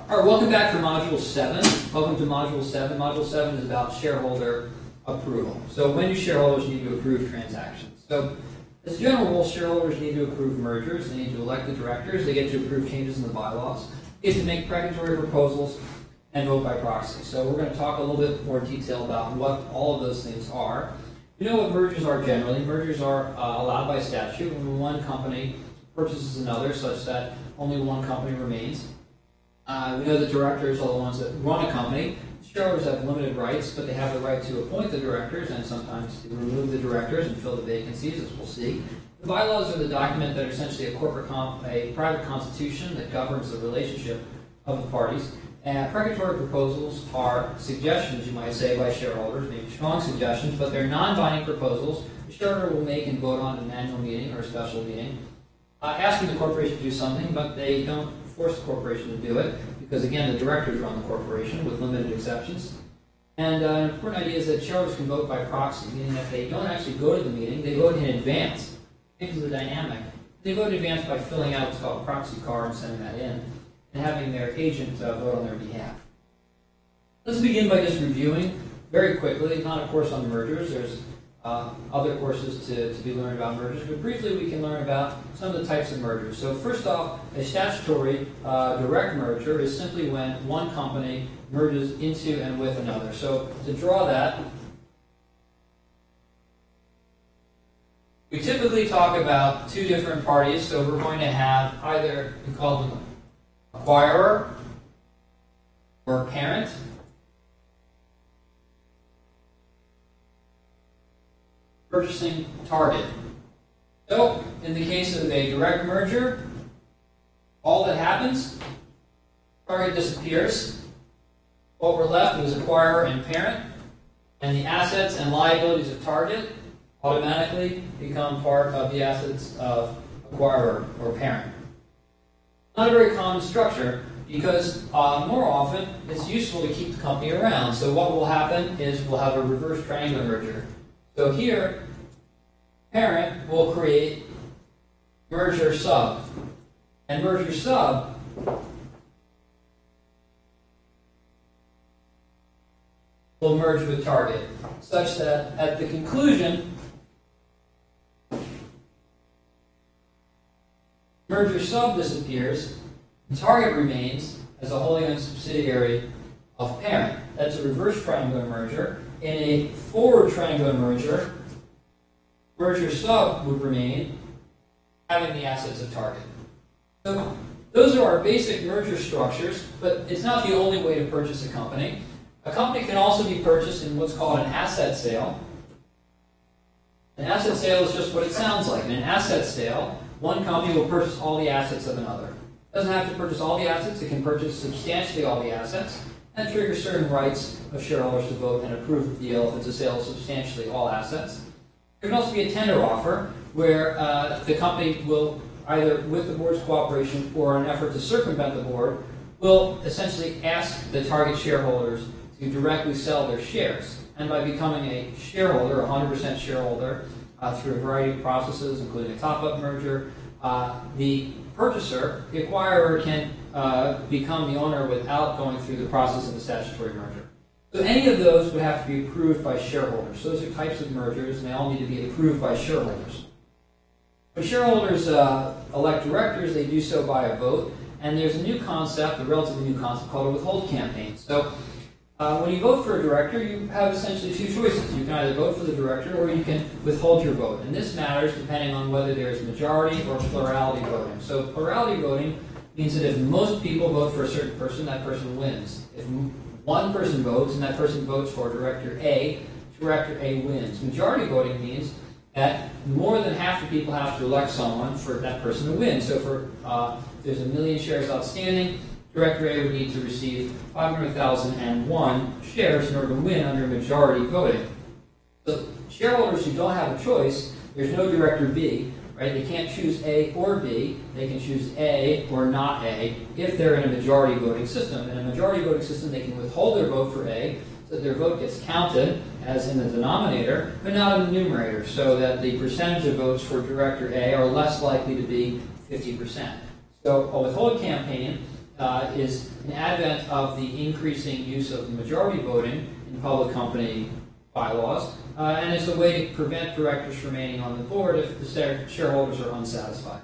All right, welcome back to Module 7. Welcome to Module 7. Module 7 is about shareholder approval. So when do shareholders need to approve transactions? So as a general rule, shareholders need to approve mergers. They need to elect the directors. They get to approve changes in the bylaws. They get to make precatory proposals and vote by proxy. So we're going to talk a little bit more detail about what all of those things are. You know what mergers are generally. Mergers are allowed by statute when one company purchases another such that only one company remains. We know that directors are the ones that run a company. Shareholders have limited rights, but they have the right to appoint the directors and sometimes to remove the directors and fill the vacancies, as we'll see. The bylaws are the document that are essentially a private constitution that governs the relationship of the parties. And precatory proposals are suggestions, you might say, by shareholders, maybe strong suggestions, but they're non-binding proposals the shareholder will make and vote on at an annual meeting or a special meeting, asking the corporation to do something, but they don't force the corporation to do it, because again, the directors run the corporation with limited exceptions. And an important idea is that shareholders can vote by proxy, meaning that they don't actually go to the meeting, they vote in advance. Changes the dynamic. They vote in advance by filling out what's called a proxy card and sending that in, and having their agent vote on their behalf. Let's begin by just reviewing very quickly, not a course on mergers. There's other courses to be learned about mergers, but briefly we can learn about some of the types of mergers. So first off, a statutory direct merger is simply when one company merges into and with another. So to draw that, we typically talk about two different parties. So we're going to have either, we call them acquirer or parent. Purchasing target. So, in the case of a direct merger, all that happens, target disappears. What we're left is acquirer and parent, and the assets and liabilities of target automatically become part of the assets of acquirer or parent. Not a very common structure, because more often it's useful to keep the company around. So what will happen is we'll have a reverse triangular merger. So here, parent will create merger sub, and merger sub will merge with target, such that at the conclusion, merger sub disappears, and target remains as a wholly owned subsidiary of parent. That's a reverse triangular merger. In a forward triangular merger, merger sub would remain having the assets of target. So those are our basic merger structures, but it's not the only way to purchase a company. A company can also be purchased in what's called an asset sale. An asset sale is just what it sounds like. In an asset sale, one company will purchase all the assets of another. It doesn't have to purchase all the assets, it can purchase substantially all the assets, and trigger certain rights of shareholders to vote and approve the deal if it's a sale of substantially all assets. There can also be a tender offer where the company will, either with the board's cooperation or an effort to circumvent the board, will essentially ask the target shareholders to directly sell their shares. And by becoming a shareholder, 100% shareholder, through a variety of processes, including a top-up merger, the purchaser, the acquirer, can become the owner without going through the process of a statutory merger. So any of those would have to be approved by shareholders. Those are types of mergers, and they all need to be approved by shareholders. When shareholders elect directors, they do so by a vote, and there's a new concept, a relatively new concept, called a withhold campaign. So when you vote for a director, you have essentially two choices. You can either vote for the director or you can withhold your vote. And this matters depending on whether there's majority or plurality voting. So plurality voting means that if most people vote for a certain person, that person wins. If one person votes and that person votes for Director A wins. Majority voting means that more than half the people have to elect someone for that person to win. So for if there's 1 million shares outstanding, Director A would need to receive 500,001 shares in order to win under majority voting. So shareholders who don't have a choice, there's no Director B, right? They can't choose A or B. They can choose A or not A if they're in a majority voting system. In a majority voting system, they can withhold their vote for A, so that their vote gets counted as in the denominator, but not in the numerator, so that the percentage of votes for Director A are less likely to be 50%. So a withhold campaign is an advent of the increasing use of majority voting in public company bylaws, and it's a way to prevent directors remaining on the board if the shareholders are unsatisfied.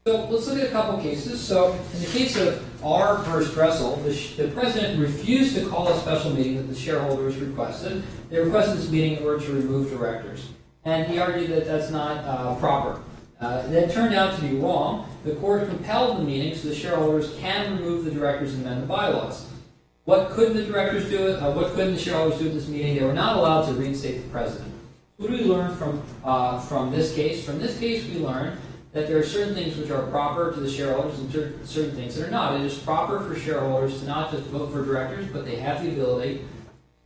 So let's look at a couple cases. So in the case of R versus Dressel, the president refused to call a special meeting that the shareholders requested. They requested this meeting in order to remove directors. And he argued that that's not proper. That turned out to be wrong. The court compelled the meeting so the shareholders can remove the directors and amend the bylaws. What couldn't the directors do? What couldn't the shareholders do at this meeting? They were not allowed to reinstate the president. What do we learn from this case? From this case, we learn that there are certain things which are proper to the shareholders and certain things that are not. It is proper for shareholders to not just vote for directors, but they have the ability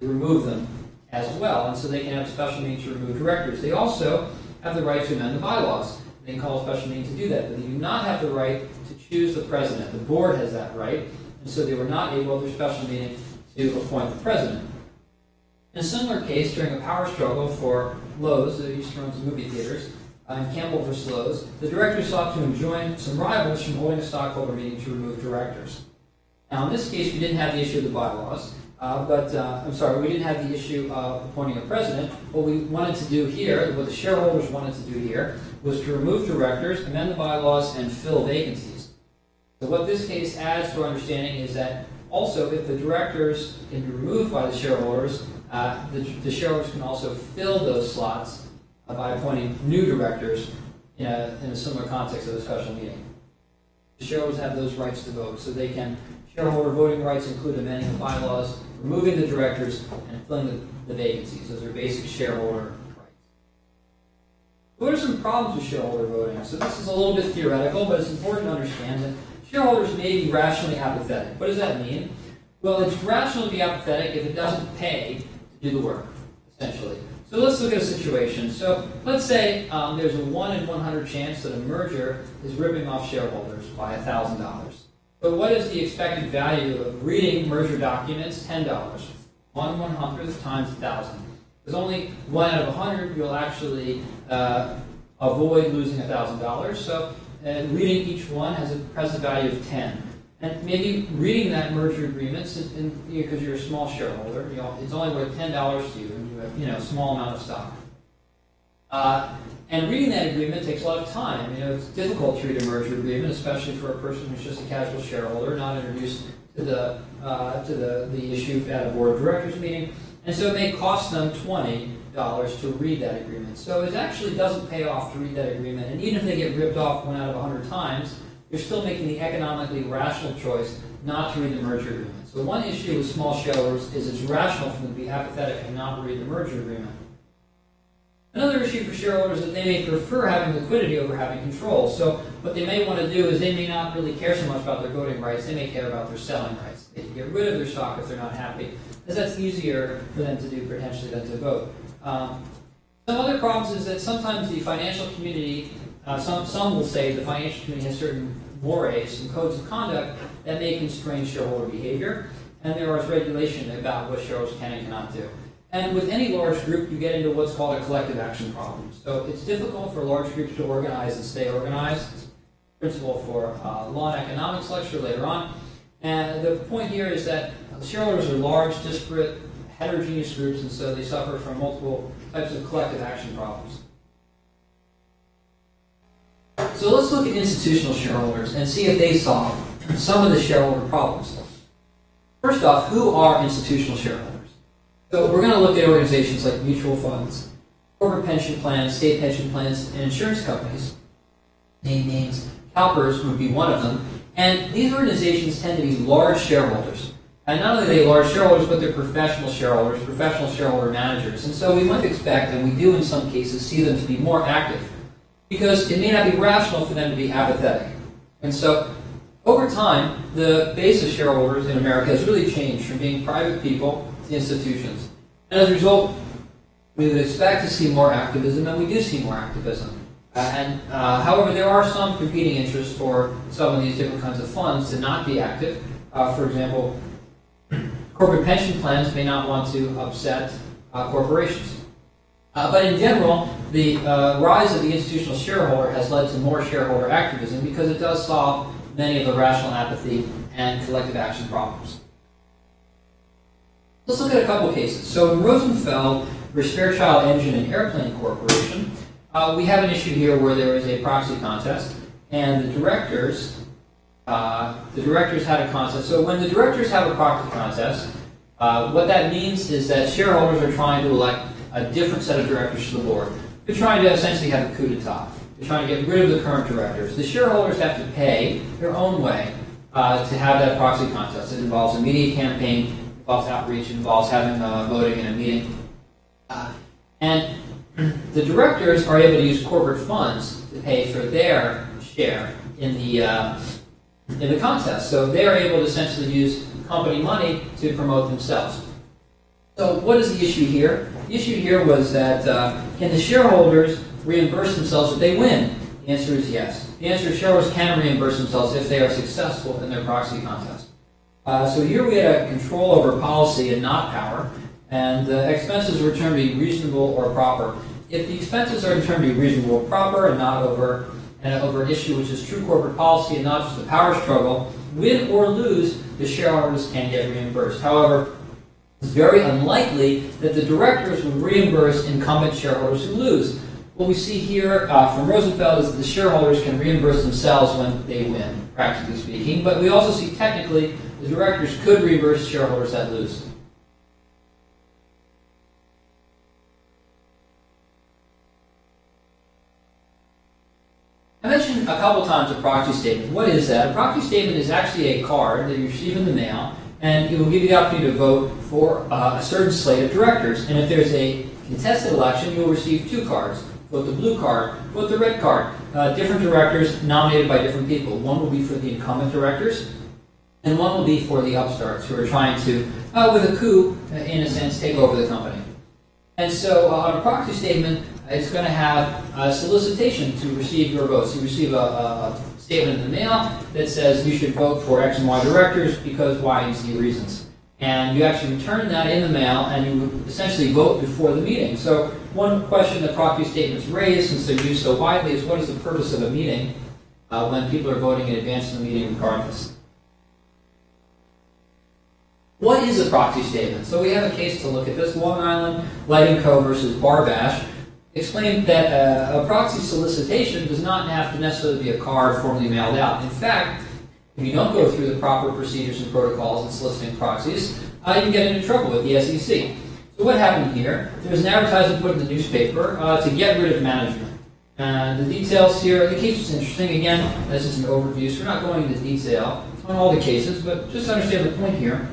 to remove them as well. And so they can have a special meeting to remove directors. They also have the right to amend the bylaws. They can call a special meeting to do that. But they do not have the right to choose the president. The board has that right. And so they were not able, at their special meeting, to appoint the president. In a similar case, during a power struggle for Loew's, that used to run some movie theaters, in Campbell versus Loews, the directors sought to enjoin some rivals from holding a stockholder meeting to remove directors. Now, in this case, we didn't have the issue of the bylaws, we didn't have the issue of appointing a president. What we wanted to do here, what the shareholders wanted to do here, was to remove directors, amend the bylaws, and fill vacancies. So what this case adds to our understanding is that also, if the directors can be removed by the shareholders, the shareholders can also fill those slots by appointing new directors in a similar context of a special meeting. The shareholders have those rights to vote, so they can, shareholder voting rights include amending the bylaws, removing the directors, and filling the vacancies. Those are basic shareholder rights. What are some problems with shareholder voting? So this is a little bit theoretical, but it's important to understand that shareholders may be rationally apathetic. What does that mean? Well, it's rational to be apathetic if it doesn't pay to do the work, essentially. So let's look at a situation. So let's say there's a 1 in 100 chance that a merger is ripping off shareholders by $1,000. But what is the expected value of reading merger documents? $10. 1/100th times 1,000. There's only 1 out of 100 you'll actually avoid losing $1,000. So reading each one has a present value of 10. And maybe reading that merger agreement, because you're a small shareholder, it's only worth $10 to you, and you have a small amount of stock. And reading that agreement takes a lot of time. It's difficult to read a merger agreement, especially for a person who's just a casual shareholder, not introduced to the issue at a board of directors meeting. And so it may cost them $20 to read that agreement. So it actually doesn't pay off to read that agreement. And even if they get ripped off 1 out of 100 times, you're still making the economically rational choice not to read the merger agreement. So one issue with small shareholders is it's rational for them to be apathetic and not read the merger agreement. Another issue for shareholders is that they may prefer having liquidity over having control. So what they may want to do is they may not really care so much about their voting rights, they may care about their selling rights. They can get rid of their stock if they're not happy, because that's easier for them to do potentially than to vote. Some other problems is that sometimes the financial community, some will say the financial community has certain mores and codes of conduct that may constrain shareholder behavior, and there is regulation about what shareholders can and cannot do. And with any large group, you get into what's called a collective action problem. So it's difficult for large groups to organize and stay organized. Principle for law and economics lecture later on. And the point here is that shareholders are large, disparate, heterogeneous groups, and so they suffer from multiple types of collective action problems. So let's look at institutional shareholders and see if they solve some of the shareholder problems. First off, who are institutional shareholders? So we're going to look at organizations like mutual funds, corporate pension plans, state pension plans, and insurance companies. Name names. CalPERS would be one of them. And these organizations tend to be large shareholders. And not only are they large shareholders, but they're professional shareholders, professional shareholder managers. And so we might expect, and we do in some cases, see them to be more active, because it may not be rational for them to be apathetic. And so over time, the base of shareholders in America has really changed from being private people to institutions. And as a result, we would expect to see more activism, and we do see more activism. However, there are some competing interests for some of these different kinds of funds to not be active. For example, corporate pension plans may not want to upset corporations. But in general, the rise of the institutional shareholder has led to more shareholder activism because it does solve many of the rational apathy and collective action problems. Let's look at a couple cases. So in Rosenfeld versus Fairchild Engine and Airplane Corporation, we have an issue here where there is a proxy contest, and the directors had a contest. So when the directors have a proxy contest, what that means is that shareholders are trying to elect a different set of directors to the board. They're trying to essentially have a coup d'etat. They're trying to get rid of the current directors. The shareholders have to pay their own way to have that proxy contest. It involves a media campaign, it involves outreach, it involves having voting in a meeting. And the directors are able to use corporate funds to pay for their share in the contest. So they're able to essentially use company money to promote themselves. So what is the issue here? The issue here was that can the shareholders reimburse themselves if they win? The answer is yes. The answer is shareholders can reimburse themselves if they are successful in their proxy contest. So here we had a control over policy and not power, and expenses were determined to be reasonable or proper. If the expenses are determined to be reasonable or proper and not over an issue which is true corporate policy and not just a power struggle, win or lose, the shareholders can get reimbursed. However, it's very unlikely that the directors would reimburse incumbent shareholders who lose. What we see here from Rosenfeld is that the shareholders can reimburse themselves when they win, practically speaking, but we also see technically the directors could reimburse shareholders that lose. I mentioned a couple times a proxy statement. What is that? A proxy statement is actually a card that you receive in the mail, and it will give you the opportunity to vote for a certain slate of directors. And if there's a contested election, you'll receive two cards. Vote the blue card, vote the red card. Different directors nominated by different people. One will be for the incumbent directors, and one will be for the upstarts who are trying to, with a coup, in a sense, take over the company. And so on a proxy statement, it's going to have a solicitation to receive your votes. You receive a statement in the mail that says you should vote for X and Y directors because Y and Z reasons. And you actually return that in the mail, and you essentially vote before the meeting. So one question that proxy statements raise, since they're used so widely, is what is the purpose of a meeting when people are voting in advance of the meeting regardless? What is a proxy statement? So we have a case to look at this. Long Island Lighting Co. versus Barbash explained that a proxy solicitation does not have to necessarily be a card formally mailed out. In fact, if you don't go through the proper procedures and protocols in soliciting proxies, you can get into trouble with the SEC. So what happened here? There was an advertisement put in the newspaper to get rid of management. And the details here, the case is interesting. Again, this is an overview, so we're not going into detail on all the cases, but just understand the point here.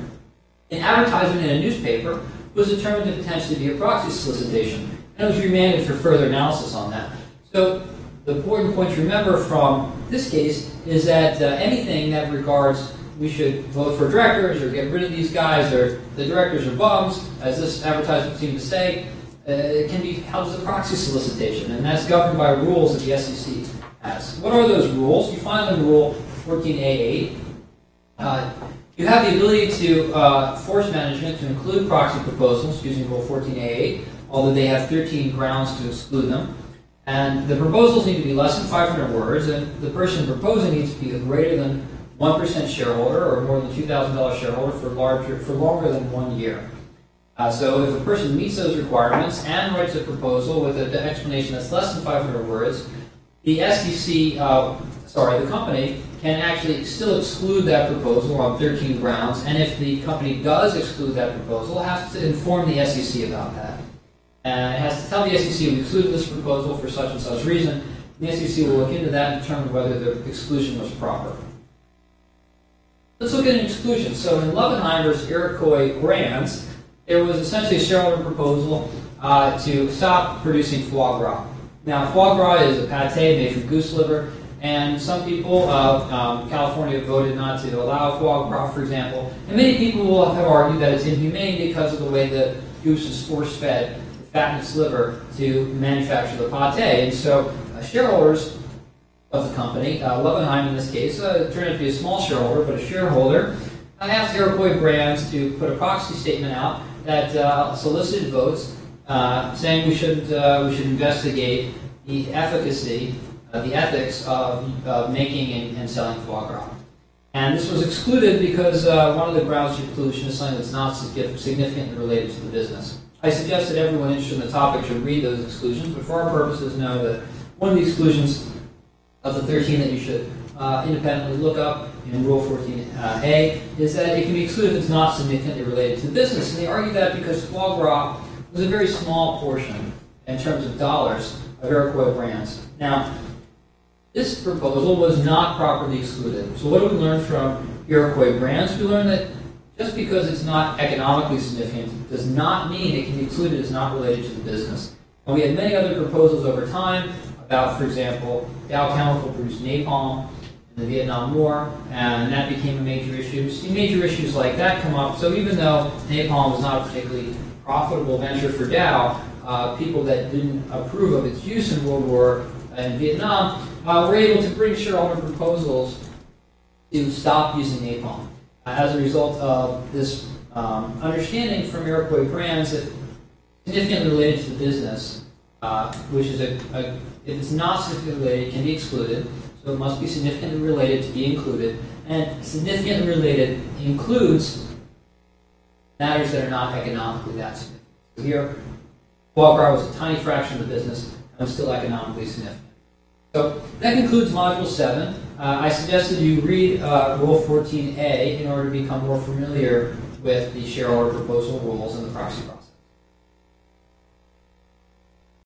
An advertisement in a newspaper was determined to potentially be a proxy solicitation, and it was remanded for further analysis on that. So the important point to remember from this case is that anything that regards we should vote for directors or get rid of these guys or the directors are bums, as this advertisement seemed to say, it can be held as a proxy solicitation, and that's governed by rules that the SEC has. What are those rules? You find them in Rule 14A8. You have the ability to force management to include proxy proposals using Rule 14A8, although they have 13 grounds to exclude them. And the proposals need to be less than 500 words, and the person proposing needs to be a greater than 1% shareholder or more than $2,000 shareholder for longer than 1 year. So if a person meets those requirements and writes a proposal with an explanation that's less than 500 words, the the company can actually still exclude that proposal on 13 grounds, and if the company does exclude that proposal, it has to inform the SEC about that. It has to tell the SEC we excluded this proposal for such and such reason. The SEC will look into that and determine whether the exclusion was proper. Let's look at an exclusion. So in Levenheim versus Iroquois Brands, there was essentially a shareholder proposal to stop producing foie gras. Now, foie gras is a pate made from goose liver, and some people, California voted not to allow foie gras, for example, and many people will have argued that it's inhumane because of the way the goose is force-fed the fat in its liver to manufacture the pate. And so shareholders of the company, Levenheim in this case, turned out to be a small shareholder, but a shareholder, asked Iroquois Brands to put a proxy statement out that solicited votes saying we should investigate the efficacy, the ethics of making and selling foie gras. And this was excluded because one of the grounds for exclusion is something that's not significantly related to the business. I suggest that everyone interested in the topic should read those exclusions, but for our purposes, know that one of the exclusions of the 13 that you should independently look up in Rule 14A is that it can be excluded if it's not significantly related to the business. And they argue that because foie gras was a very small portion in terms of dollars of Iroquois brands. Now, this proposal was not properly excluded. So what do we learn from Iroquois brands? We learn that just because it's not economically significant does not mean it can be excluded as not related to the business. And we had many other proposals over time about, for example, Dow Chemical produced napalm in the Vietnam War, and that became a major issue. See major issues like that come up. So even though napalm was not a particularly profitable venture for Dow, people that didn't approve of its use in World War in Vietnam were able to bring shareholder proposals to stop using napalm. As a result of this understanding from Iroquois brands that significantly related to the business, which is if it's not significantly related, it can be excluded. So it must be significantly related to be included. And significantly related includes matters that are not economically that significant. So here, foie gras was a tiny fraction of the business and was still economically significant. So that concludes Module 7. I suggest that you read Rule 14A in order to become more familiar with the shareholder proposal rules and the proxy process.